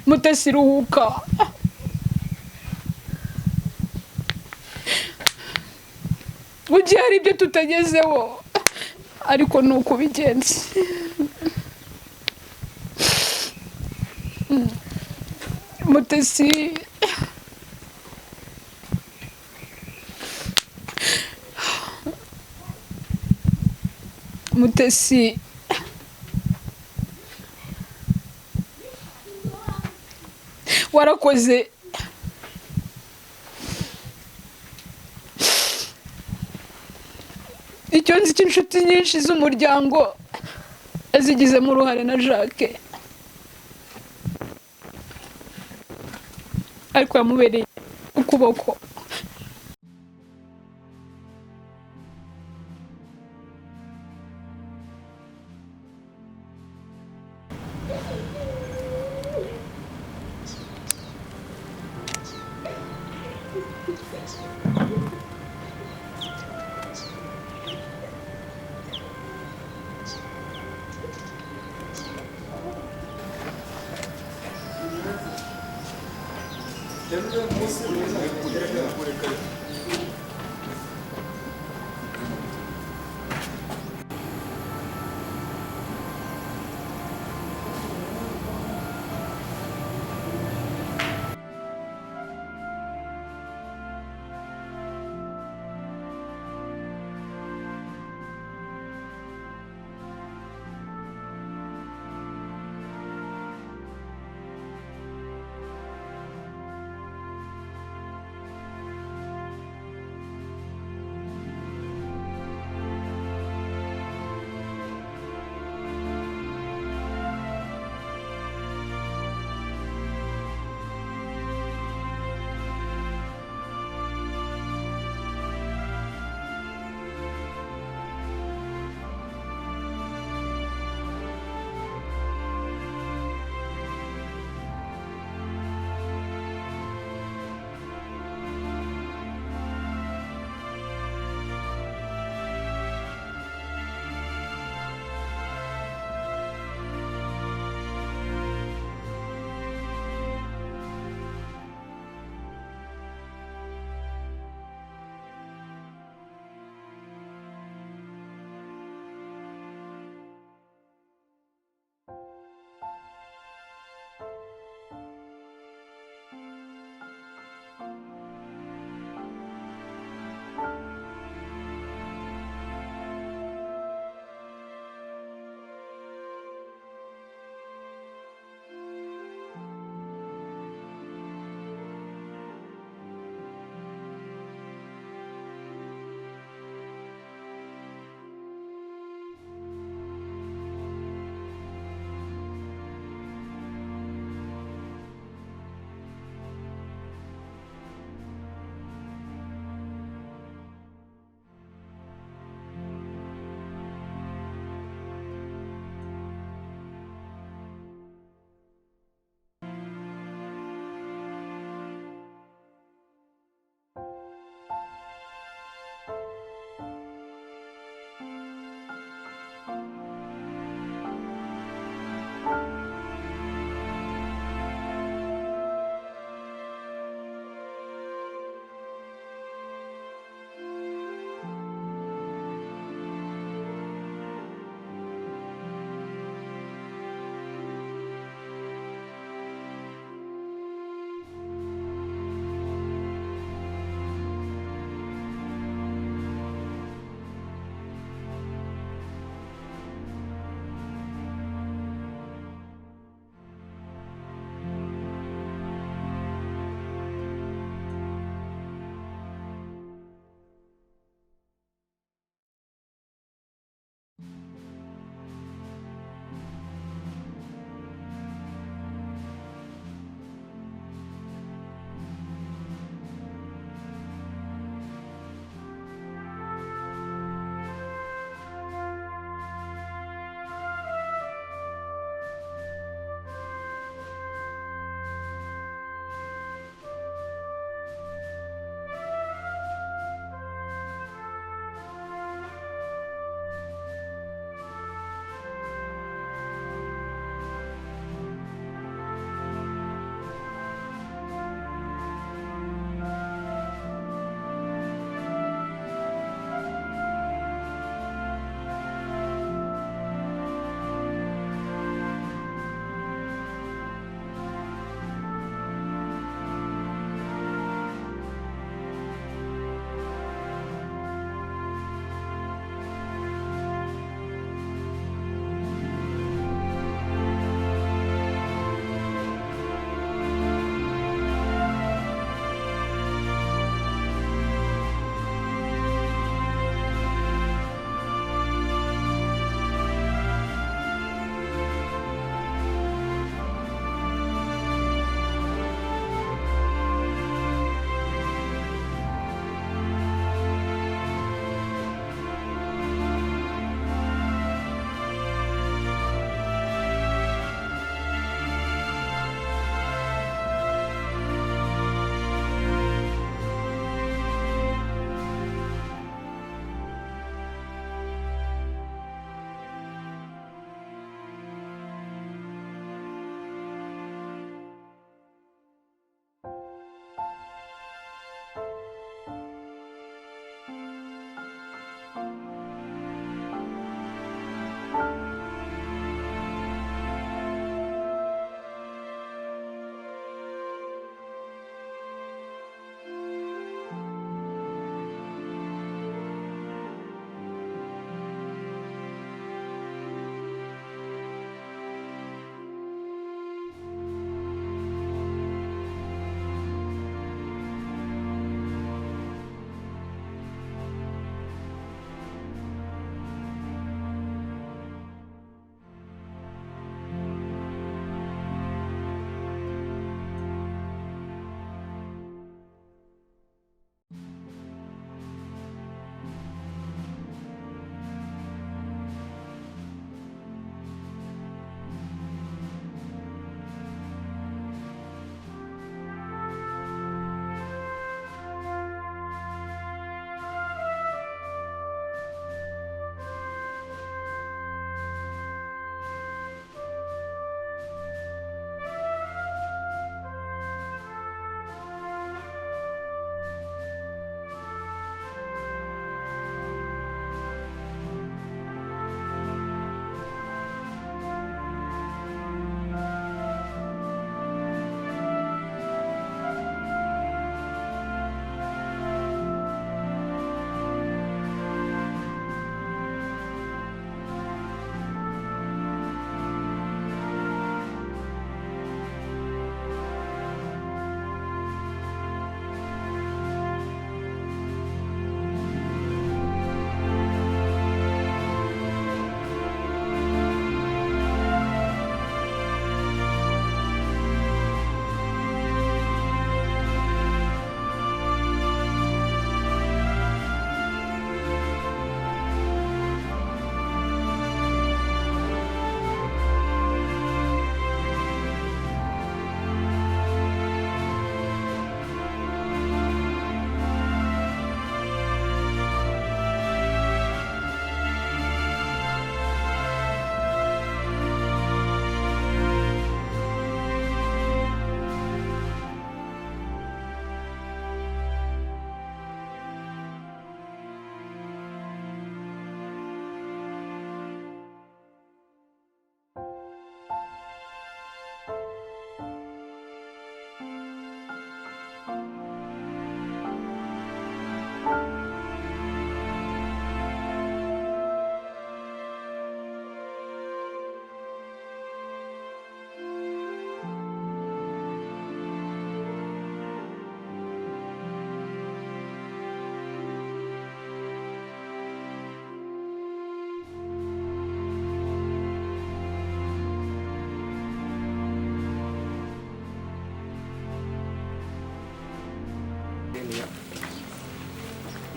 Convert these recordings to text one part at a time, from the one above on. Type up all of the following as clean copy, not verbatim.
Mutesi ruhuka. Ugiye hari ibyo tutagezeho ariko nuko bigenze. Mutesi Mutesi warakoze. Icyo nzi cy'inshuti nyinshi z'umuryango azigizemo uruhare na Jacques, ariko yamubereye ukuboko.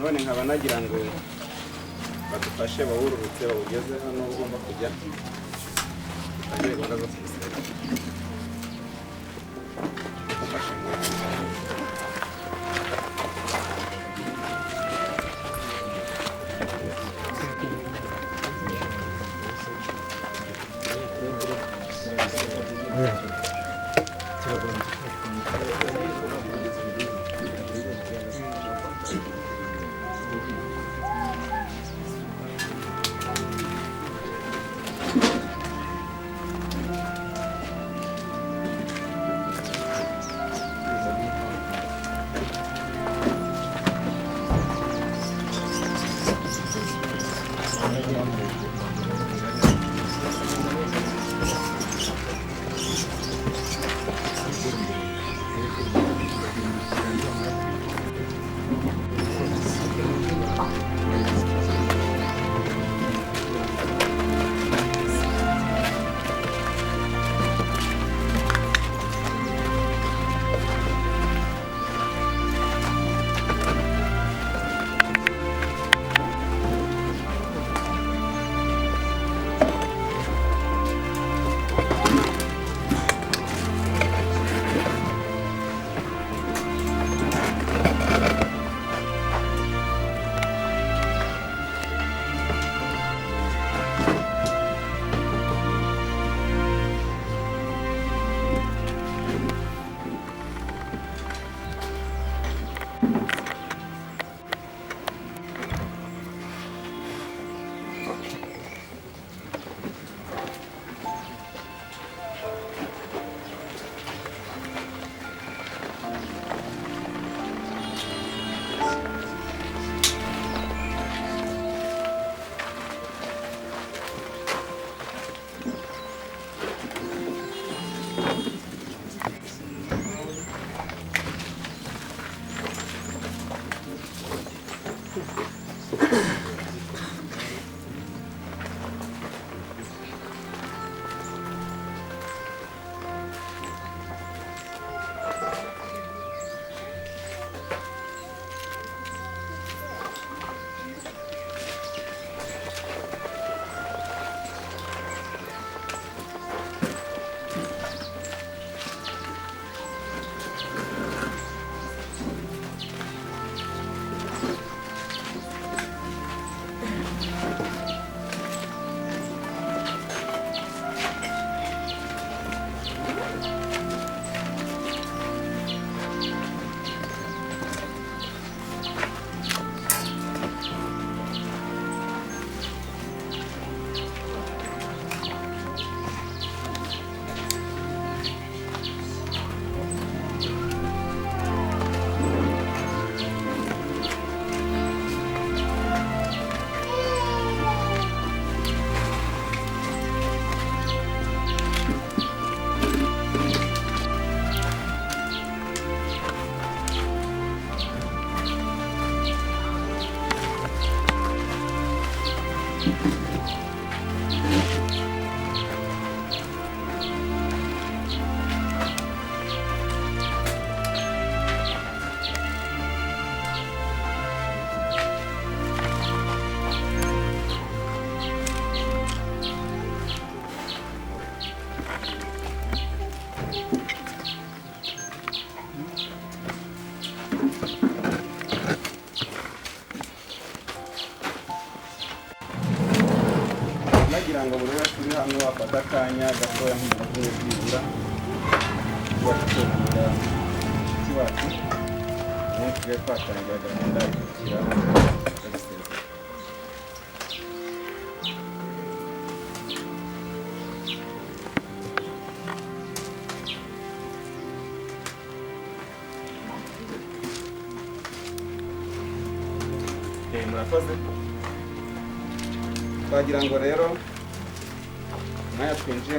none nkaba nagira ngo badufashe bawururutse bawugeze hano ugomba kujya utangire gahunda zo kumusera. nagira ngo buri wese uri hano afata akanya gatoya nk'umuntu umwe kwibura tubatumira mushiki wacu ubundi tujye twatangira gahunda ikurikira murakoze. Twagira ngo rero mwaya twinjiye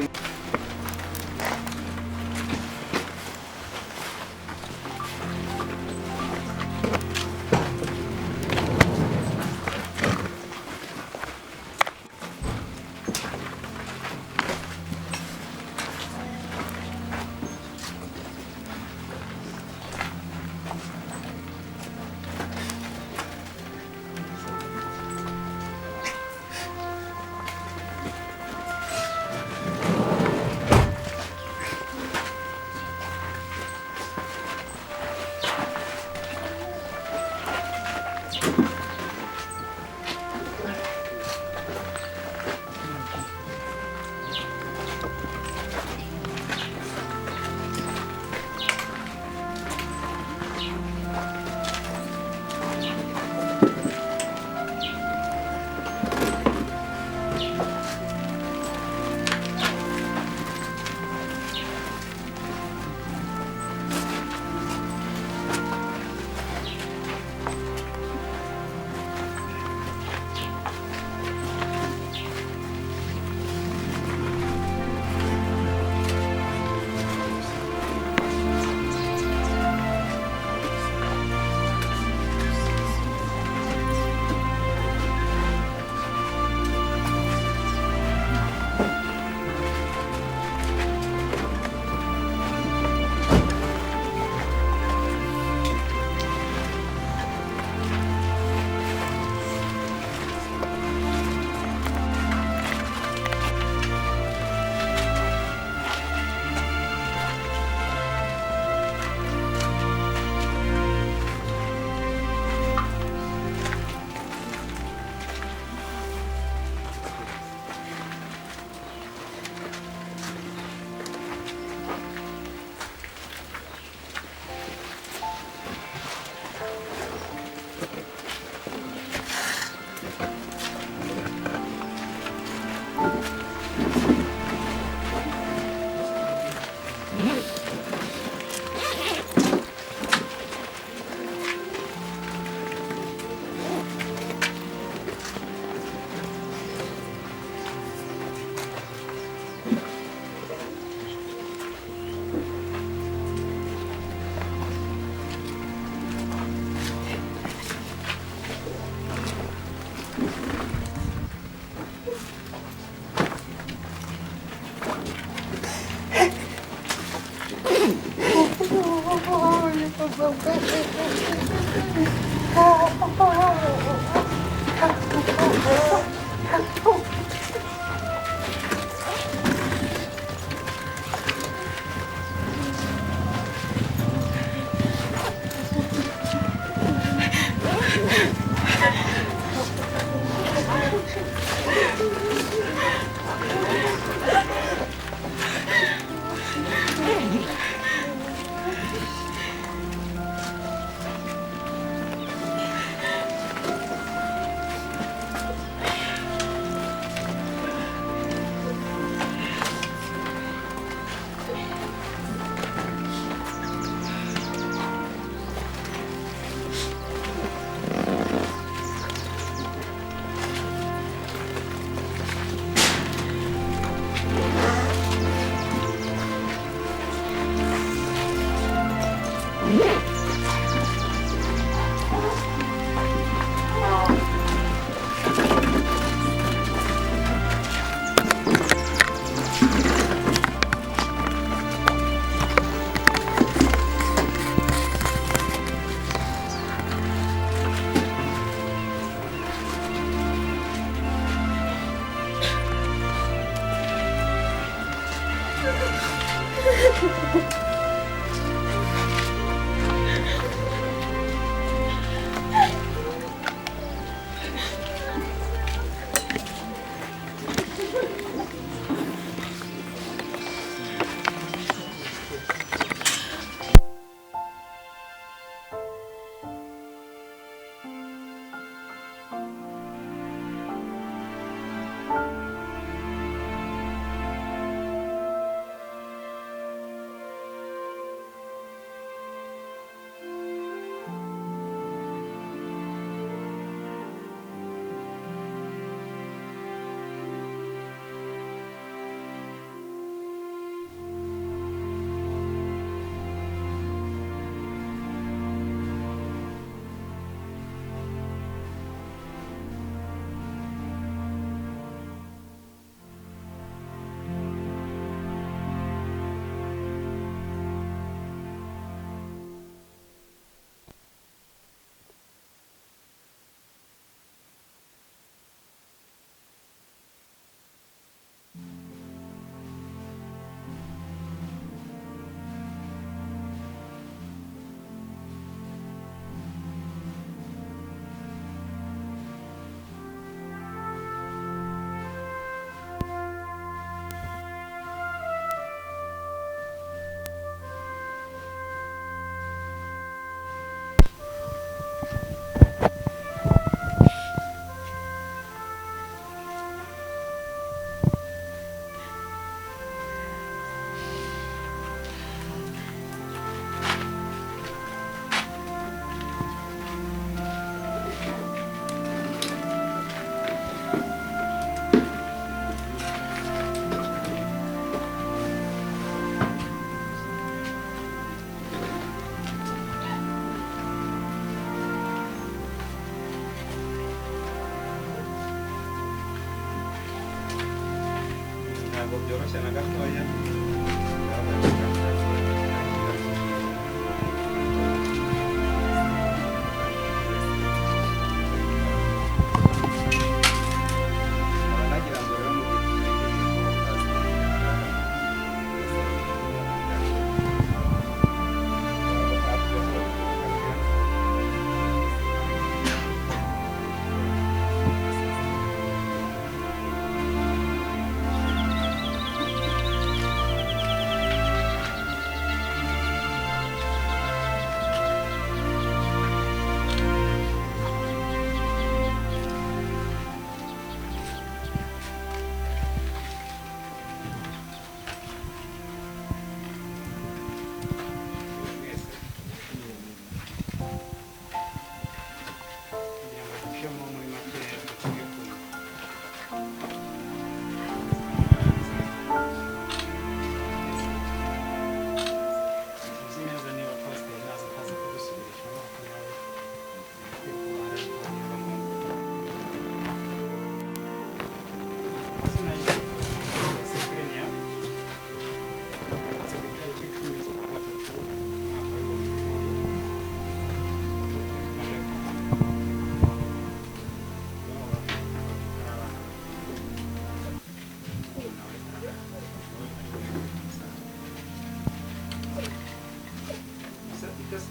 ntabwo byoroshye na gatoya.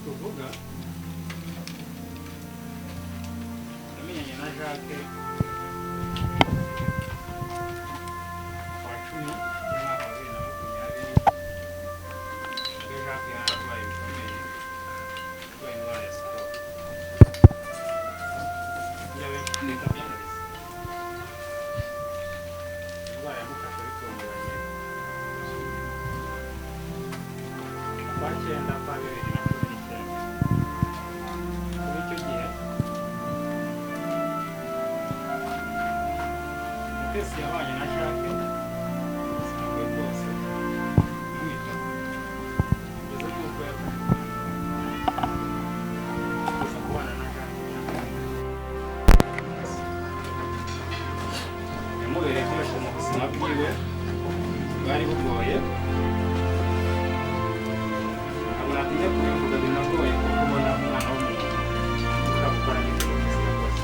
tuvuga namenyanye na Jacques kwa 10 y'umwaka wa 2020 ubwo Jacques yarwaye bikomeye arwaye indwara ya stroke yawe ndeka byanarese indwara yamufashe bitunguranye kwa 9 kwa 2019 muri icyo gihe Mutesi yabanye na Jacques ubuzima bwe bwose kumwita kugeza n'ubwo yafashe kuza kubana na Jacques yamubereye byose mu buzima bwiwe bwari bugoye ntabwo natinya kubivuga binagoye kuko ubona umwana w'umuntu ushobora gukora n'ibyo bose yakoze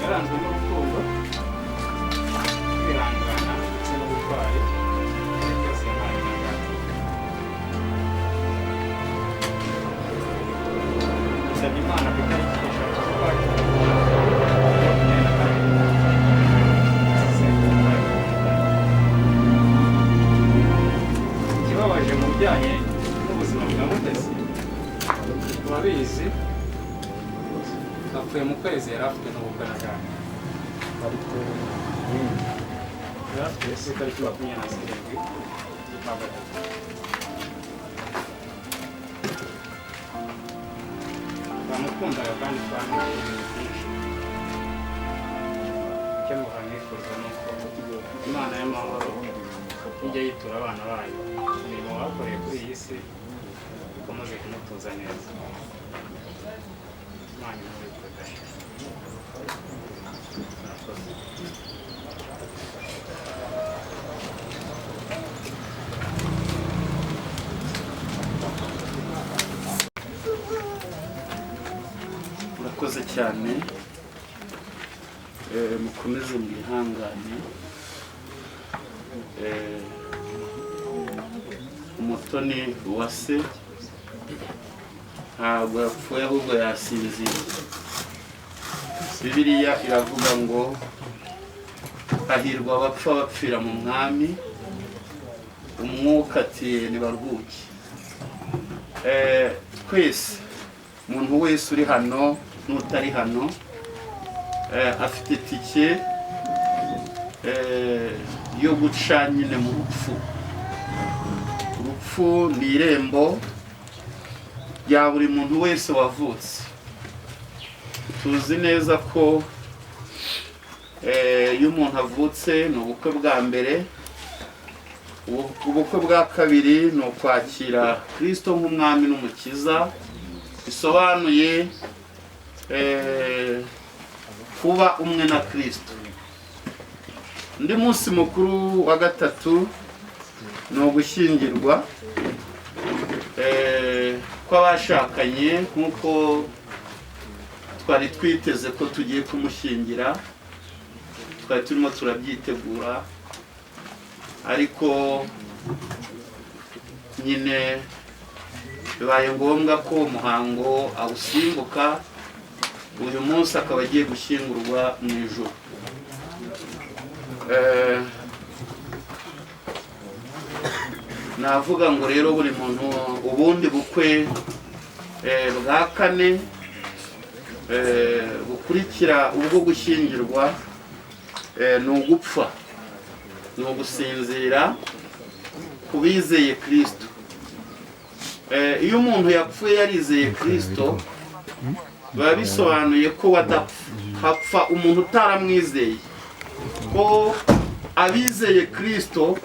yaranzwe n'urukundo kwihangana ndetse n'ubutwari ibyo byose yabaye na Jacques gusabye Imana ku itariki 3 z'ukwa 2024 ikibabaje mu bijyanye n'ubuzima bwa Mutesi turabizi apfuye mu kwezi yari afite n'ubukwe na Jacques yari afite ku itariki 27 z'ukwa gatatu bamukundaga kandi twamenye ibintu byinshi icyo muhamwifuza ni uko Imana y'amahoro ijya yitura abana bayo imirimo bakoreye kuri iyi si ikomeze kumutuza neza Imana imubikore murakoze murakoze cyane mukomeze mwihangane umutoni wa se ntabwo yapfuye ahubwo yasinzira Bibiliya iravuga ngo hahirwa abapfa bapfira mu mwami umwuka ati nibaruhuke twese umuntu wese uri hano n'utari hano afite itike yo guca nyine mu rupfu urupfu ni irembo rya buri muntu wese wavutse tuzi neza ko iyo umuntu avutse ni ubukwe bwa mbere ubukwe bwa kabiri ni ukwakira Kristo nk'umwami n'umukiza bisobanuye kuba umwe na Kristo undi munsi mukuru wa gatatu ni ugushyingirwa kw'abashakanye nk'uko twari twiteze ko tugiye kumushyingira twari turimo turabyitegura ariko nyine bibaye ngombwa ko umuhango awusimbuka uyu munsi akaba agiye gushyingurwa mu ijuru navuga ngo rero buri muntu ubundi bukwe bwa kane bukurikira ubwo gushyingirwa ni ugupfa ni ugusinzira ku bizeye Kristo iyo umuntu yapfuye yarizeye Kristo biba bisobanuye ko wadapfa hapfa umuntu utaramwizeye ko abizeye Kristo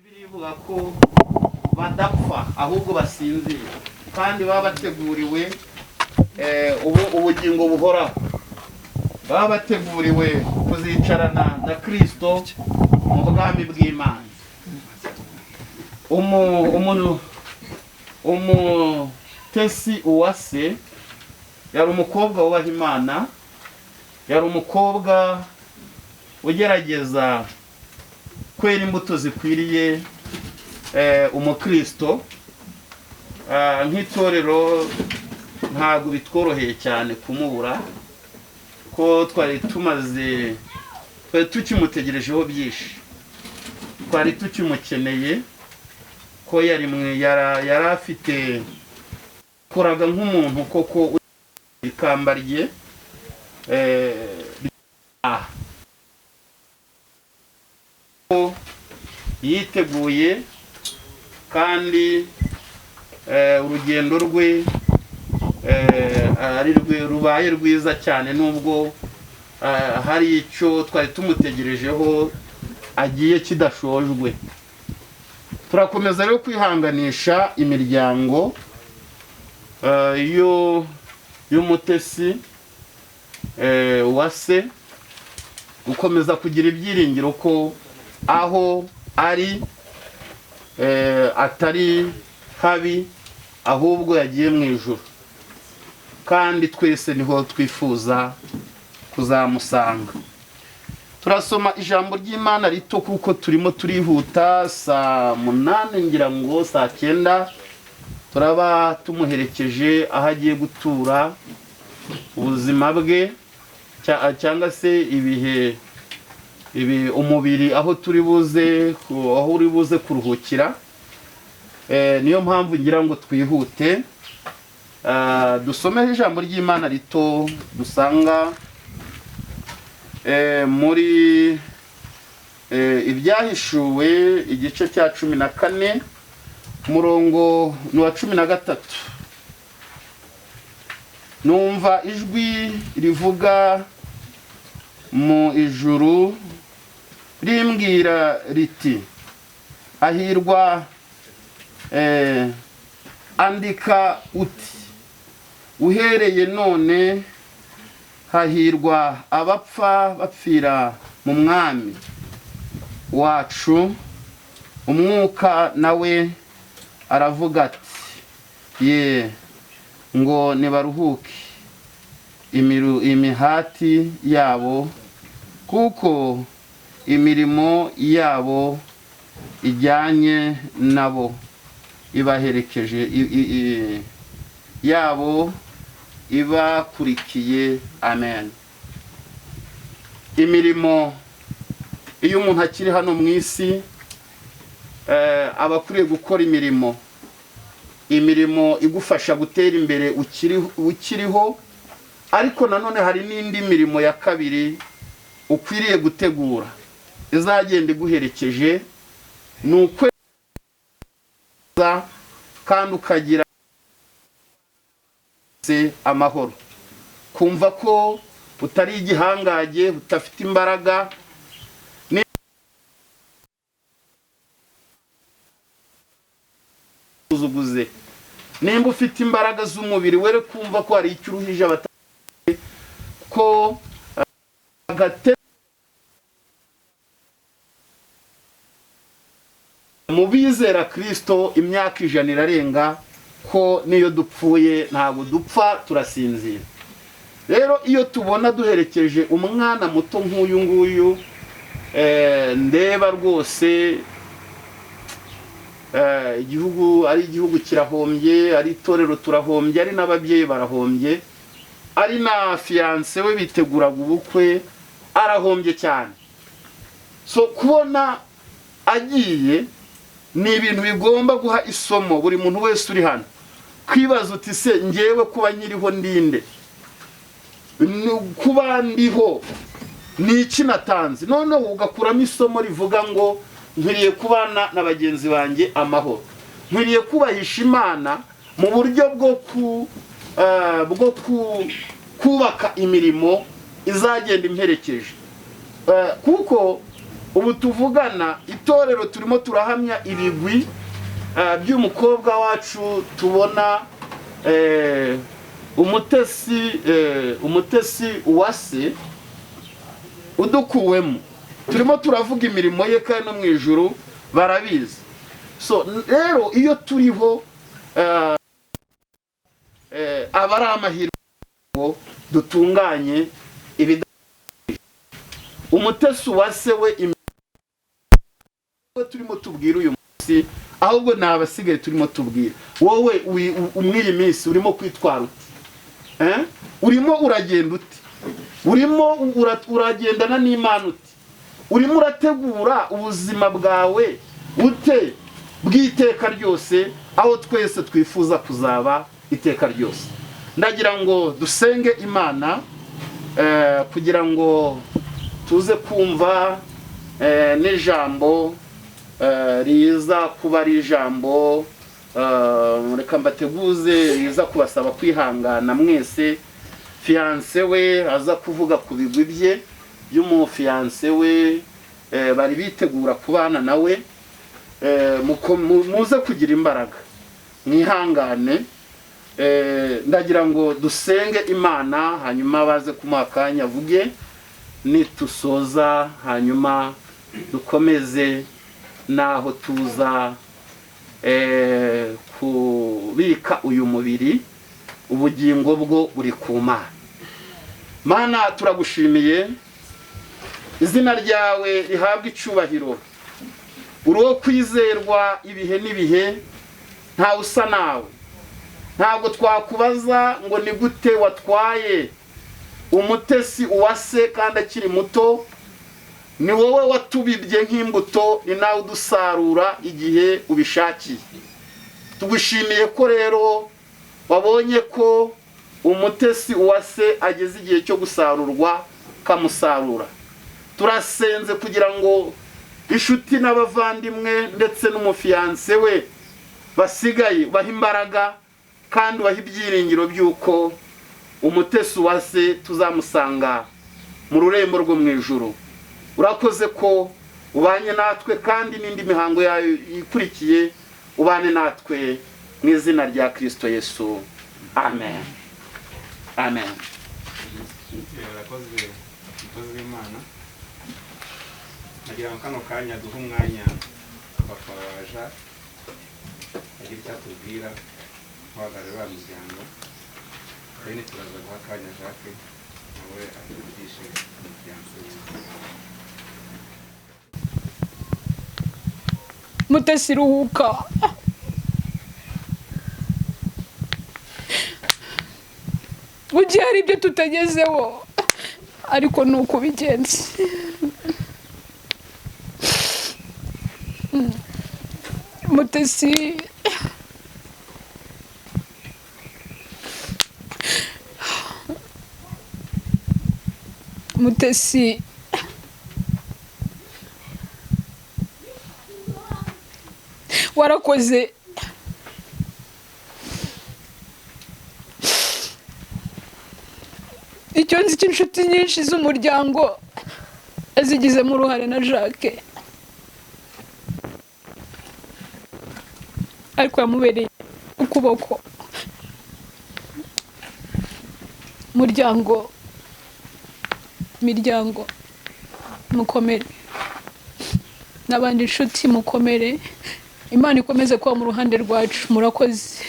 birivuga ko badapfa ahubwo basinzira kandi baba bateguriwe ubugingo buhoraho baba bateguriwe kuzicarana na Kristo mu bwami bw'Imana umutesi uwase yari umukobwa wubaha Imana yari umukobwa ugerageza kwera imbuto zikwiriye umukristo. Nk'itorero ntabwo bitworoheye cyane kumubura, ko twari tukimutegerejeho byinshi, twari tukimukeneye, ko yari afite koraga nk'umuntu koko ikamba rye yiteguye, kandi urugendo rwe rubaye rwiza cyane, nubwo hari icyo twari tumutegerejeho agiye kidashojwe. Turakomeza rero kwihanganisha imiryango y'umutesi wa se, gukomeza kugira ibyiringiro ko aho ari atari habi, ahubwo yagiye mu ijuru, kandi twese niho twifuza kuzamusanga. Turasoma ijambo ry'Imana rito kuko turimo turihuta, saa 8 ngira ngo saa 9 turaba tumuherekeje aho agiye gutura ubuzima bwe, cyangwa se ibihe umubiri aho uri buze kuruhukira. Niyo mpamvu ngira ngo twihute dusome ijambo ry'Imana rito dusanga muri Ibyahishuwe igice cya 14 umurongo wa 13. Numva ijwi rivuga mu ijuru rimbwira riti, hahirwa andika uti, uhereye none hahirwa abapfa bapfira mu mwami wacu. Umwuka nawe aravuga ati, ye ngo nibaruhuke imihati yabo, kuko imirimo yabo ijyanye nabo ibaherekeje yabo ibakurikiye. Amen. Imirimo, iyo umuntu akiri hano mu isi aba akwiriye gukora imirimo igufasha gutera imbere ukiriho, ariko nanone hari n'indi mirimo ya kabiri ukwiriye gutegura izagenda iguherekeje, nuko kandi ukagira amahoro, kumva ko utari igihangage, utafite imbaraga. Nimba ufite imbaraga z'umubiri, were kumva ko hari icyo uruhije abatari, ko mu bizera Kristo imyaka 100 irarenga, ko niyo dupfuye ntabwo dupfa, turasinzira. Rero iyo tubona duherekeje umwana muto nk'uyu nguyu, ndeba rwose igihugu kirahombye, ari itorero turahombye, ari n'ababyeyi barahombye, ari na fiance we biteguraga ubukwe arahombye cyane. So kubona agiye ni ibintu bigomba guha isomo buri muntu wese uri hano, kwibaza uti se ngewe kuba nkiriho ndinde, kuba ndiho ni iki natanze, noneho ugakuramo isomo rivuga ngo nkwiriye kubana na bagenzi banjye amahoro, nkwiriye kubahisha Imana mu buryo bwo kubaka imirimo izagenda imperekeje. Kuko ubu tuvugana itorero turimo turahamya ibigwi by'umukobwa wacu tubona, umutesi wa se udukuwemo. Turimo turavuga imirimo ye, kandi no mu ijuru barabizi. So rero iyo turiho aba ari amahirwe ngo dutunganye umutesi uwase we turimo tubwira uyu munsi, ahubwo ni abasigaye turimo tubwira. Wowe umwiyi minsi urimo kwitwara uti? Urimo uragenda uti? Urimo uragendana n'Imana uti? Urimo urategura ubuzima bwawe ute bw'iteka ryose, aho twese twifuza kuzaba iteka ryose? Ndagira ngo dusenge Imana kugira ngo tuze kumva n'ijambo riza kuba ari ijambo, reka mbateguze, riza kubasaba kwihangana mwese. Fiance we aza kuvuga ku bigwi bye by'umufiance we, bari bitegura kubana nawe. Muze kugira imbaraga, mwihangane. Ndagira ngo dusenge Imana, hanyuma baze kumuha akanya avuge, nitusoza hanyuma dukomeze naho tuza kubika uyu mubiri, ubugingo bwo buri ku Mana. Mana, turagushimiye, izina ryawe rihabwa icubahiro. Uri uwo kwizerwa ibihe n'ibihe, nta usa nawe. Ntabwo twakubaza ngo ni gute watwaye umutesi uwase kandi akiri muto. Ni wowe watubibye nk'imbuto, ni nawe udusarura igihe ubishakiye. Tugushimiye ko rero wabonye ko umutesi uwase ageze igihe cyo gusarurwa, kamusarura. Turasenze kugira ngo inshuti n'abavandimwe ndetse n'umufiance we basigaye baha imbaraga, kandi baha ibyiringiro by'uko umutesi uwase tuzamusanga mu rurembo rwo mu ijuru. Urakoze ko ubanye natwe, kandi n'indi mihango yayo ikurikiye ubane natwe, mu izina rya Kristo Yesu, amen. Amen. Urakoze Imana. Nagira ngo kano kanya duhe umwanya bafawaja agira icyo atubwira uhagarariye wa muryango, kandi turaza guha akanya Jacques nawe atuvugishe umuryango. Mutesi ruhuka. Ugiye hari ibyo tutagezeho, ariko ni uko bigenze. Mutesi warakoze. Icyo nzi cy'inshuti nyinshi z'umuryango zigizemo uruhare na Jacques, ariko yamubereye ukuboko. Miryango mukomere, n'abandi inshuti mukomere. Imana ikomeze kuba mu ruhande rwacu. Murakoze.